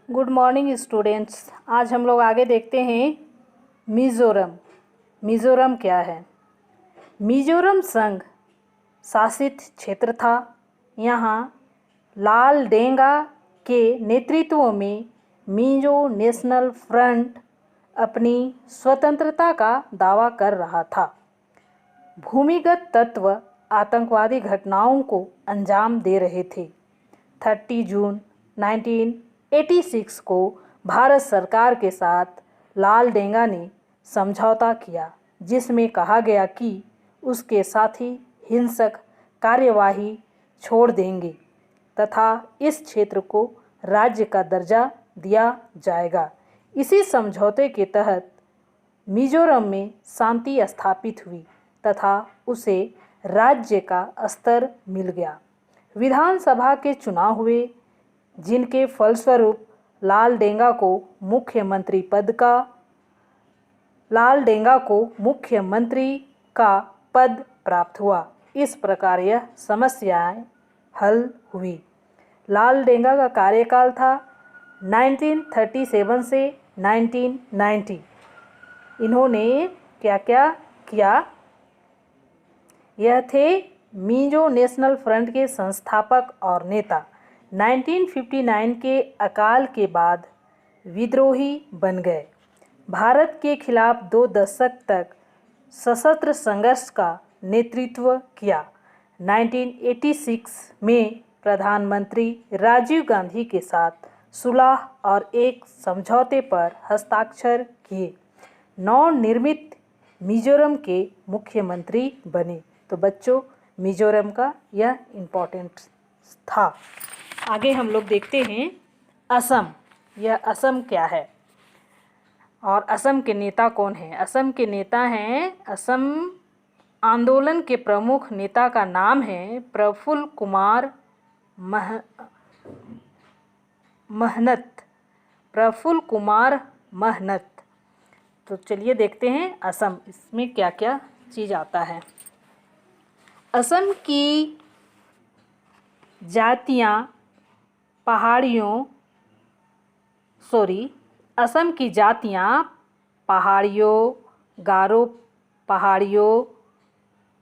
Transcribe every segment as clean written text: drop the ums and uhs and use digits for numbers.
Good morning students. आज हम लोग आगे देखते हैं मिज़ोरम। मिज़ोरम क्या है? मिज़ोरम संघ शासित क्षेत्र था। यहाँ लाल डेंगा के नेतृत्व में मिज़ो नेशनल फ्रंट अपनी स्वतंत्रता का दावा कर रहा था। भूमिगत तत्व आतंकवादी घटनाओं को अंजाम दे रहे थे। 30 जून 1986 को भारत सरकार के साथ लाल डेंगा ने समझौता किया, जिसमें कहा गया कि उसके साथी हिंसक कार्यवाही छोड़ देंगे तथा इस क्षेत्र को राज्य का दर्जा दिया जाएगा। इसी समझौते के तहत मिज़ोरम में शांति स्थापित हुई तथा उसे राज्य का स्तर मिल गया। विधानसभा के चुनाव हुए, जिनके फलस्वरूप लाल डेंगा को मुख्यमंत्री का पद प्राप्त हुआ। इस प्रकार यह समस्याएं हल हुई। लाल डेंगा का कार्यकाल था 1937 से 1990। इन्होंने क्या क्या किया? यह थे मिज़ो नेशनल फ्रंट के संस्थापक और नेता। 1959 के अकाल के बाद विद्रोही बन गए। भारत के खिलाफ 2 दशक तक सशस्त्र संघर्ष का नेतृत्व किया। 1986 में प्रधानमंत्री राजीव गांधी के साथ सुलह और एक समझौते पर हस्ताक्षर किए। नवनिर्मित मिज़ोरम के मुख्यमंत्री बने। तो बच्चों, मिज़ोरम का यह इम्पोर्टेंट था। आगे हम लोग देखते हैं असम। यह असम क्या है और असम के नेता कौन हैं? असम के नेता हैं, असम आंदोलन के प्रमुख नेता का नाम है प्रफुल्ल कुमार महनत। तो चलिए देखते हैं असम, इसमें क्या क्या चीज़ आता है। असम की जातियाँ पहाड़ियों, गारो पहाड़ियों,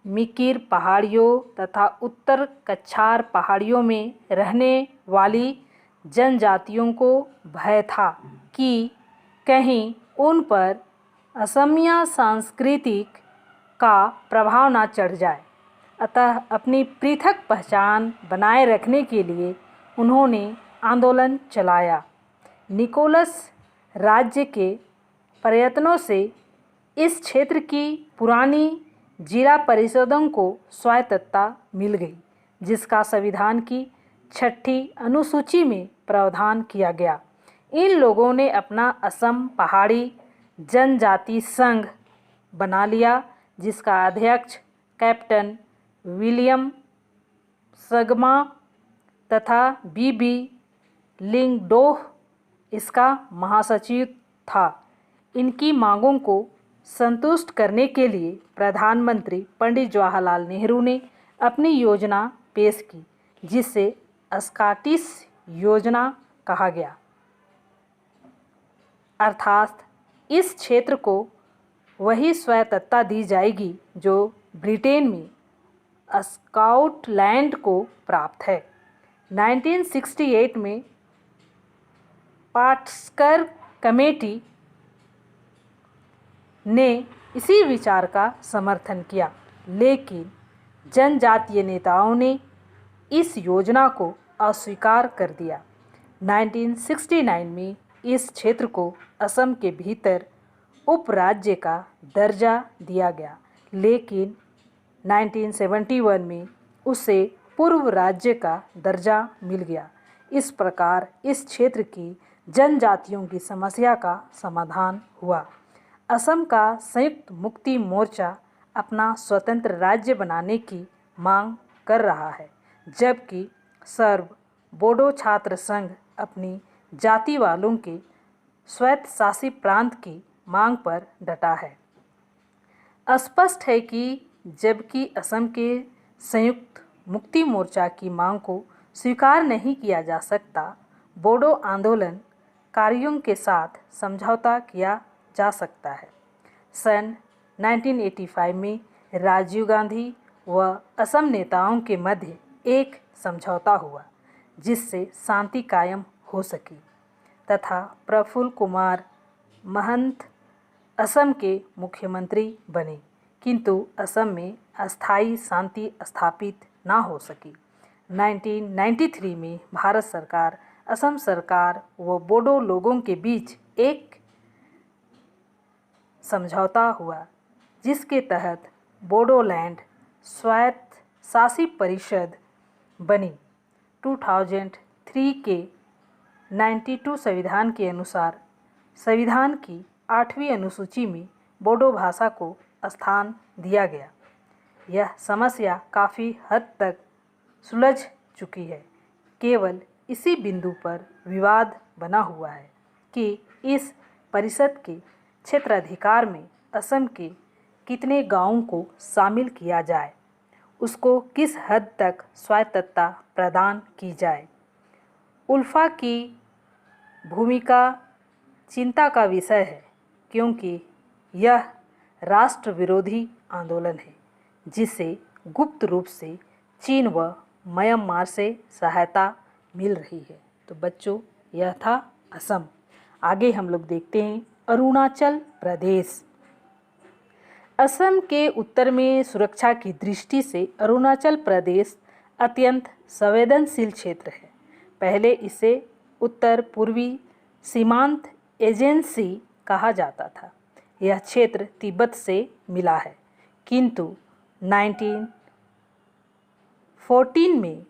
मिकिर पहाड़ियों तथा उत्तर कछार पहाड़ियों में रहने वाली जनजातियों को भय था कि कहीं उन पर असमिया सांस्कृतिक का प्रभाव न चढ़ जाए। अतः अपनी पृथक पहचान बनाए रखने के लिए उन्होंने आंदोलन चलाया। निकोलस राज्य के प्रयत्नों से इस क्षेत्र की पुरानी जिला परिषदों को स्वायत्तता मिल गई, जिसका संविधान की 6ठी अनुसूची में प्रावधान किया गया। इन लोगों ने अपना असम पहाड़ी जनजाति संघ बना लिया, जिसका अध्यक्ष कैप्टन विलियम सगमा तथा बीबी लिंगडोह इसका महासचिव था। इनकी मांगों को संतुष्ट करने के लिए प्रधानमंत्री पंडित जवाहरलाल नेहरू ने अपनी योजना पेश की, जिसे स्कॉटिश योजना कहा गया। अर्थात इस क्षेत्र को वही स्वायत्तता दी जाएगी जो ब्रिटेन में स्कॉटलैंड को प्राप्त है। 1968 में पाटस्कर कमेटी ने इसी विचार का समर्थन किया, लेकिन जनजातीय नेताओं ने इस योजना को अस्वीकार कर दिया। 1969 में इस क्षेत्र को असम के भीतर उपराज्य का दर्जा दिया गया, लेकिन 1971 में उसे पूर्व राज्य का दर्जा मिल गया। इस प्रकार इस क्षेत्र की जनजातियों की समस्या का समाधान हुआ। असम का संयुक्त मुक्ति मोर्चा अपना स्वतंत्र राज्य बनाने की मांग कर रहा है, जबकि सर्व बोडो छात्र संघ अपनी जाति वालों के स्वायत्तशासित प्रांत की मांग पर डटा है। स्पष्ट है कि जबकि असम के संयुक्त मुक्ति मोर्चा की मांग को स्वीकार नहीं किया जा सकता, बोडो आंदोलन कार्यों के साथ समझौता किया जा सकता है। सन 1985 में राजीव गांधी व असम नेताओं के मध्य एक समझौता हुआ जिससे शांति कायम हो सकी तथा प्रफुल्ल कुमार महंत असम के मुख्यमंत्री बने, किंतु असम में अस्थायी शांति स्थापित न हो सकी। 1993 में भारत सरकार, असम सरकार व बोडो लोगों के बीच एक समझौता हुआ जिसके तहत बोडोलैंड स्वायत्त शासित परिषद बनी। 2003 के 92 संविधान के अनुसार संविधान की 8वीं अनुसूची में बोडो भाषा को स्थान दिया गया। यह समस्या काफ़ी हद तक सुलझ चुकी है। केवल इसी बिंदु पर विवाद बना हुआ है कि इस परिषद के क्षेत्राधिकार में असम के कितने गांवों को शामिल किया जाए, उसको किस हद तक स्वायत्तता प्रदान की जाए। उल्फा की भूमिका चिंता का विषय है क्योंकि यह राष्ट्र विरोधी आंदोलन है जिसे गुप्त रूप से चीन व म्यांमार से सहायता मिल रही है। तो बच्चों, यह था असम। आगे हम लोग देखते हैं अरुणाचल प्रदेश। असम के उत्तर में सुरक्षा की दृष्टि से अरुणाचल प्रदेश अत्यंत संवेदनशील क्षेत्र है। पहले इसे उत्तर पूर्वी सीमांत एजेंसी कहा जाता था। यह क्षेत्र तिब्बत से मिला है, किंतु 1914 में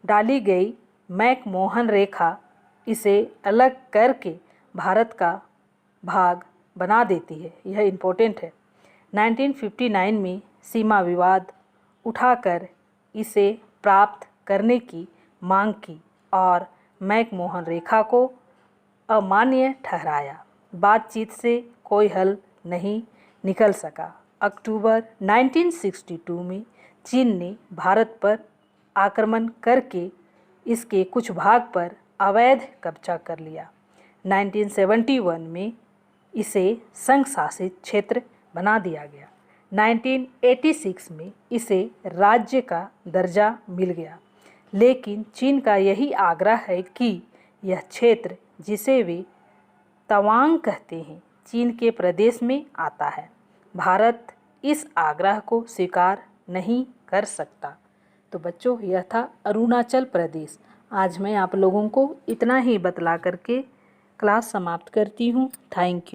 डाली गई मैकमोहन रेखा इसे अलग करके भारत का भाग बना देती है। यह इम्पोर्टेंट है। 1959 में सीमा विवाद उठाकर इसे प्राप्त करने की मांग की और मैकमोहन रेखा को अमान्य ठहराया। बातचीत से कोई हल नहीं निकल सका। अक्टूबर 1962 में चीन ने भारत पर आक्रमण करके इसके कुछ भाग पर अवैध कब्जा कर लिया। 1971 में इसे संघ शासित क्षेत्र बना दिया गया। 1986 में इसे राज्य का दर्जा मिल गया, लेकिन चीन का यही आग्रह है कि यह क्षेत्र, जिसे वे तवांग कहते हैं, चीन के प्रदेश में आता है। भारत इस आग्रह को स्वीकार नहीं कर सकता। तो बच्चों, यह था अरुणाचल प्रदेश। आज मैं आप लोगों को इतना ही बतला करके क्लास समाप्त करती हूँ। Thank you.